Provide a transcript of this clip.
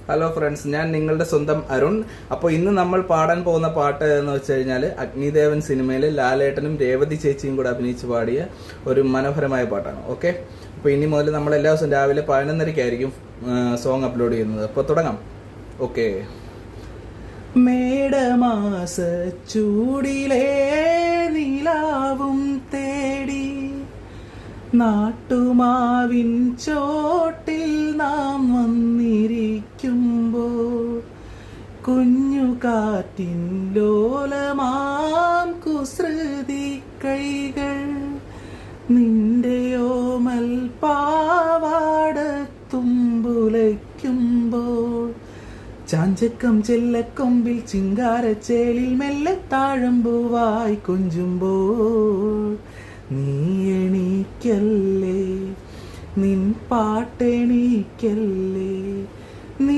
Hello friends, ഞാൻ നിങ്ങളുടെ സ്വന്തം അരുൺ. അപ്പോൾ ഇന്ന് നമ്മൾ പാടാൻ പോകുന്ന പാട്ട് എന്ന് വെച്ച് കഴിഞ്ഞാൽ അഗ്നിദേവൻ സിനിമയിൽ ലാലേട്ടനും രേവതി ചേച്ചിയും കൂടെ അഭിനയിച്ച് പാടിയ ഒരു മനോഹരമായ പാട്ടാണ്. ഓക്കെ, അപ്പോൾ ഇനി മുതൽ നമ്മൾ എല്ലാ ദിവസവും രാവിലെ 11:30 സോങ് അപ്ലോഡ് ചെയ്യുന്നത്. അപ്പോൾ തുടങ്ങാം. ഓക്കെ. മേടമാസ ചൂടിലേ നിലാവും തേടി നാട്ടുമാവിൻ ചോട്ടിൽ നാം വന്നിരിക്കുമ്പോൾ കുഞ്ഞു കാറ്റിൻ ലോലമാം കുസൃതി കൈകൾ നിന്റെയോമൽ പാവാടത്തുമ്പുലയ്ക്കുമ്പോൾ ചാഞ്ചക്കം ചെല്ലക്കൊമ്പിൽ ചിങ്കാരച്ചേലിൽ മെല്ലെ താഴമ്പൂവായി കൊഞ്ചുമ്പോൾ നീ എണീക്കല്ലേ, നിൻ പാട്ടെണീക്കല്ലേ, നീ